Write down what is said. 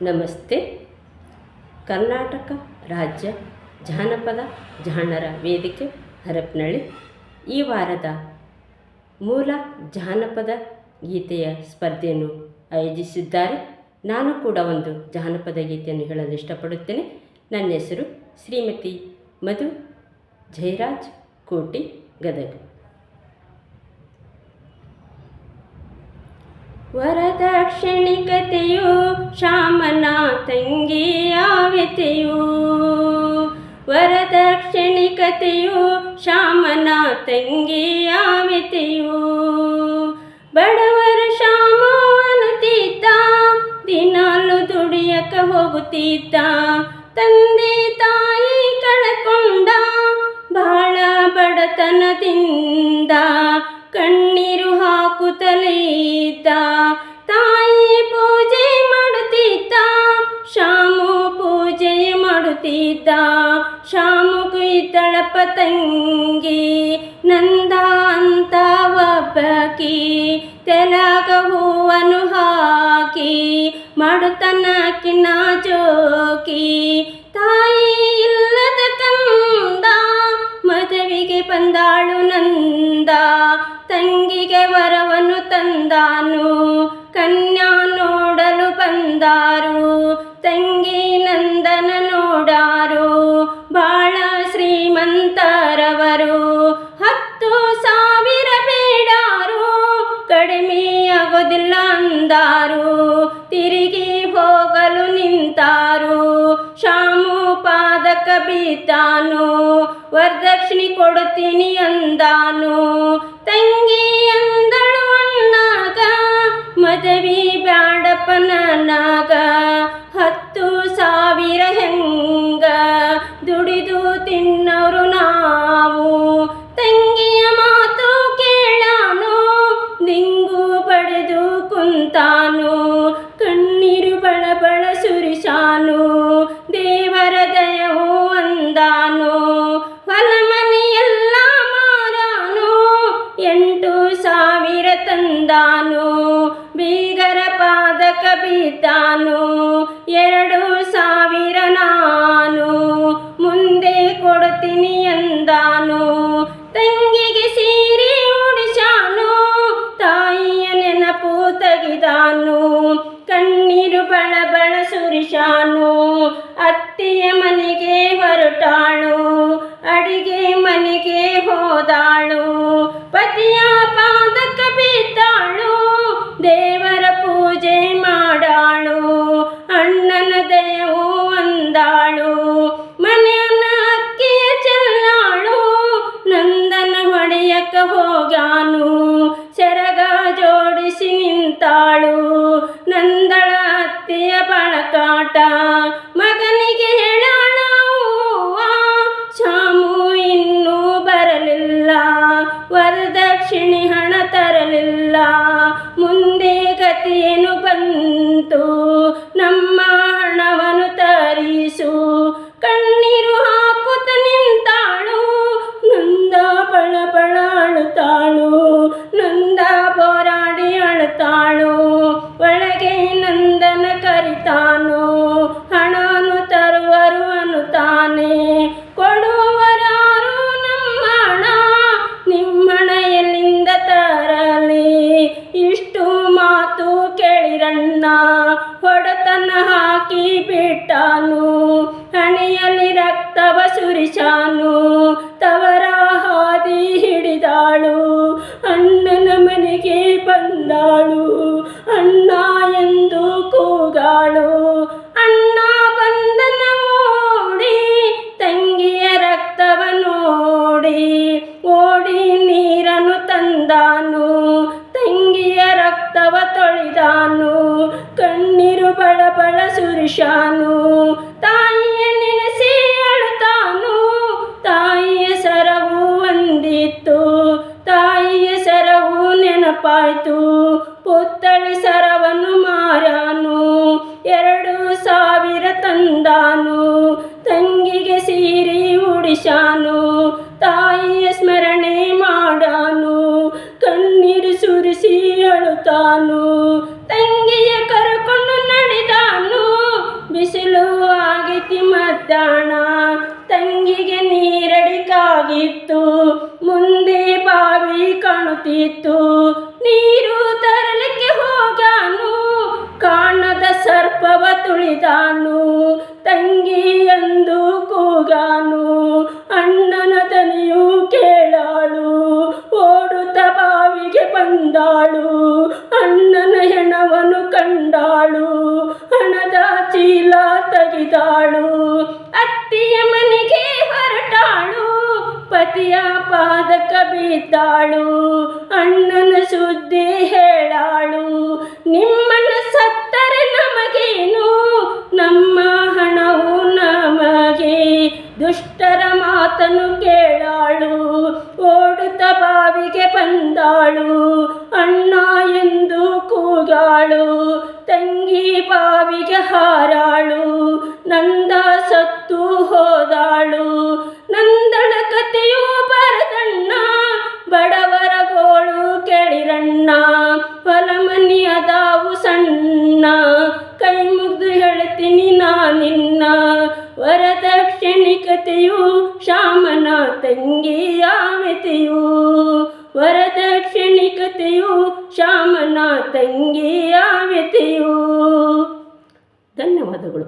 ನಮಸ್ತೆ. ಕರ್ನಾಟಕ ರಾಜ್ಯ ಜಾನಪದ ಜಾಣರ ವೇದಿಕೆ ಹರಪನಹಳ್ಳಿ ಈ ವಾರದ ಮೂಲ ಜಾನಪದ ಗೀತೆಯ ಸ್ಪರ್ಧೆಯನ್ನು ಆಯೋಜಿಸಿದ್ದಾರೆ. ನಾನು ಕೂಡ ಒಂದು ಜಾನಪದ ಗೀತೆಯನ್ನು ಹೇಳಲು ಇಷ್ಟಪಡುತ್ತೇನೆ. ನನ್ನ ಹೆಸರು ಶ್ರೀಮತಿ ಮಧು ಜಯರಾಜ್ ಕೋಟಿ ಗದಗ. ವರದಕ್ಷಿಣಿಕತೆಯು ಶಾಮನ ತಂಗಿಯ ವ್ಯತೆಯು, ವರದಕ್ಷಿಣಿಕತೆಯು ಶಾಮನ ತಂಗಿಯ ವ್ಯತೆಯು. ಬಡವರ ಶಾಮ ಅನ್ನುತ್ತಿದ್ದ, ದಿನಾಲು ದುಡಿಯಕ ಹೋಗುತ್ತಿದ್ದ. ತಂದೆ ತಾಯಿ ಕಳಕೊಂಡ ಬಹಳ ಬಡತನದಿಂದ, ಕಣ್ಣೀರು ಹಾಕುತ್ತಲೇ ಇದ್ದ. ತಾಯಿ ಪೂಜೆ ಮಾಡುತ್ತಿದ್ದ, ಶಾಮು ಪೂಜೆ ಮಾಡುತ್ತಿದ್ದ. ಶಾಮುಗೂ ಇದ್ದಳಪ್ಪ ತಂಗಿ ನಂದ ಅಂತ ಒಬ್ಬಕಿ, ತೆಲಗ ಹೂವನ್ನು ಹಾಕಿ ಮಾಡುತ್ತನಕಿನ ಜೋಕಿ. ತಾಯಿ ಇಲ್ಲದ ಕಂದ ಮದುವೆಗೆ ಬಂದಾಳು ನಂದ, ತಂಗಿಗೆ ವರವನ್ನು ತಂದಾನು, ಕನ್ಯಾ ನೋಡಲು ಬಂದಾರು. ತಂಗಿ ನಂದನ ನೋಡಾರು, ಬಾಳ ಶ್ರೀಮಂತರವರು. 10,000 ಬೇಡಾರು, ಕಡಿಮೆಯಾಗೋದಿಲ್ಲ ಅಂದಾರು. ತಿರುಗಿ ಹೋಗಲು ನಿಂತಾರು, ಶಾಮು ಪಾದಕ ಬಿದ್ದಾನು. ವರದಕ್ಷಿಣೆ ಕೊಡುತ್ತೀನಿ ಅಂದಾನು. ತಂಗಿ ಅಂದಳು ಅಣ್ಣಾಗ, ಮದುವೆ ಬ್ಯಾಡಪ್ಪ ನನಗ. 10,000 ಹೆಂಗ ದುಡಿದು ತಿನ್ನೋರು ನಾವು. ತಂಗಿಯ ಮಾತು ಕೇಳಾನು, ದಿಂಗು ಬಡಿದು ಕುಂತಾನು. ಕಣ್ಣೀರು ಬಳಬಳ ಸುರಿಸಾನು, ದೇವರ ದಯವು ಅಂದಾನು. ಹೊಲ ಮನೆಯೆಲ್ಲ ಮಾರಾನು, 8,000 ತಂದಾನು. ಬೀಗರ ಪಾದಕ ಬಿದ್ದಾನು, 2,000 ನಾನು ಮುಂದೆ ಕೊಡುತ್ತೀನಿ ಎಂದಾನು. ತಂಗಿಗೆ ಸೀರೆ ಉಡಿಸಾನು, ತಾಯಿಯ ನೆನಪು ತೆಗೆದಾನು. ಕಣ್ಣೀರು ಬಳಬಳ ಸುರಿಸಾನು, ಅತ್ತೆಯ ಮನೆಗೆ ಹೊರಟಾಳು, ಅಡಿಗೆ ಮನೆಗೆ ಹೋದಾಳು. ಪತಿಯ ಪಾದಕ ಬಿದ್ದಾಳು, ದೇವರ ಪೂಜೆ ಮಾಡಾಳು. ಅಣ್ಣನ ದಯವು ಅಂದಾಳು, ಮನೆಯನ್ನ ಅಕ್ಕಿಯ ಚೆಲ್ಲಾಳು. ನಂದನ ಹೊಡೆಯಕ ಹೋಗ್ಯಾನು, ಸೆರಗ ಜೋಡಿಸಿ ನಿಂತಾಳು. ನಂದಳ ಅತ್ತೆಯ ಬಳಕಾಟ, ಮಗನಿಗೆ ಹೇಳಾಳ ಶಾಮು ಇನ್ನೂ ಬರಲಿಲ್ಲ, ವರದಕ್ಷಿಣೆ ಹಣ ತರಲಿಲ್ಲ. ಮುಂದೆ ಗತಿಯೇನು ಬಂತು, ನಮ್ಮ ಹಣವನ್ನು ತರಿಸು. ಕಣ್ಣೀರು ಹಾಕುತ್ತ ನಿಂತಾಳು, ನಂದ ಬಳಬಳ ಅಳುತ್ತಾಳು. ನಂದ ಹೋರಾಡಿ ಅಳುತ್ತಾಳು, ಒಳಗೆ ನಂದನ ಕರಿತಾನು. ಹಣನು ತರುವರು ಅನ್ನುತ್ತಾನೆ, ಕೊಡುವರಾರು ನಮ್ಮಣ, ನಿಮ್ಮಣ ಎಲ್ಲಿಂದ ತರಲಿ. ಇಷ್ಟು ಮಾತು ಕೇಳಿರಣ್ಣ, ಹೊಡೆತನ ಹಾಕಿ ಬಿಟ್ಟಾನು. ಹಣೆಯಲ್ಲಿ ರಕ್ತವ ಸುರಿಸಾನು, ತವರ ಹಾದಿ ಹಿಡಿದಾಳು. ಅಣ್ಣನ ಮನೆಗೆ ಬಂದಾಳು, ಅಣ್ಣ ಎಂದು ಕೂಗಾಳು. ಅಣ್ಣ ಬಂದನ ಓಡಿ, ತಂಗಿಯ ರಕ್ತವ ನೋಡಿ, ಓಡಿ ನೀರನ್ನು ತಂದಾನು. ತಂಗಿಯ ರಕ್ತವ ತೊಳೆದಾನು, ಕಣ್ಣೀರು ಬಳಬಳ ಸುರಿಸಾನು. ತಾಯಿಯ ನೆನೆಸಿ ಅಳುತ್ತಾನು, ತಾಯಿಯ ಸರವು ಒಂದಿತ್ತು. ತಾಯಿಯ ಸರವು ನೆನಪಾಯ್ತು, ಪುತ್ಥಳಿ ಸರವನ್ನು ಮಾರಾನು. 2,000 ತಂದಾನು, ತಂಗಿಗೆ ಸೀರೆ ಉಡಿಸಾನು. ತಾಯಿಯ ಸ್ಮರಣೆ ಮಾಡಾನು, ಕಣ್ಣೀರು ಸುರಿಸಿ ಅಳುತ್ತಾನು. ತಂಗಿಯ ಕರಕೊಂಡು ನಡೆದಾನು, ತಂಗಿ ಎಂದು ಕೂಗಾನು ಅಣ್ಣನ ದನಿಯು ಕೇಳಾಳು ಓಡುತ್ತ ಬಾವಿಗೆ ಬಂದಾಳು ಅಣ್ಣನ ಹೆಣವನ್ನು ಕಂಡಾಳು ಹಣದ ಚೀಲ ತೆಗೆದಾಳು ಅತ್ತಿಯ ಮನೆಗೆ ಹೊರಟಾಳು ಪತಿಯ ಪಾದಕ ಬಿದ್ದಾಳು ಅಣ್ಣನ ಸುದ್ದಿ ಹೇಳಾಳು ನಿಮ್ಮನ್ನ ಸತ್ತರೆ ನಮಗೇನು ನಮ್ಮ ಹಣವು ನಮಗೆ ದುಷ್ಟರ ಮಾತನ್ನು ಕೇಳಾಳು ಓಡುತ್ತ ಬಾವಿಗೆ ಬಂದಾಳು ಅಣ್ಣ ಎಂದು ಕೂಗಾಳು ತಂಗಿ ಬಾವಿಗೆ ಹಾರಾಳು ನಂದ ಸತ್ತು ಹೋದಾಳು ನಂದಳ ಕಥೆಯು ಬರದಣ್ಣ ಬಡವರ ಗೋಳು ಕೇಳಿರಣ್ಣ ಹೊಲಮನಿಯದಾವು ಸಣ್ಣ ಕೈ ಮುಗ್ದು ಹೇಳ್ತೀನಿ ನಾನಿನ್ನ ವರದಕ್ಷಿಣಿಕತೆಯು ಶ್ಯಾಮನ ತಂಗಿಯ ವ್ಯತೆಯು ವರದಕ್ಷಿಣಿಕತೆಯು ಶ್ಯಾಮನ ತಂಗಿಯ ವ್ಯತೆಯು. ಧನ್ಯವಾದಗಳು.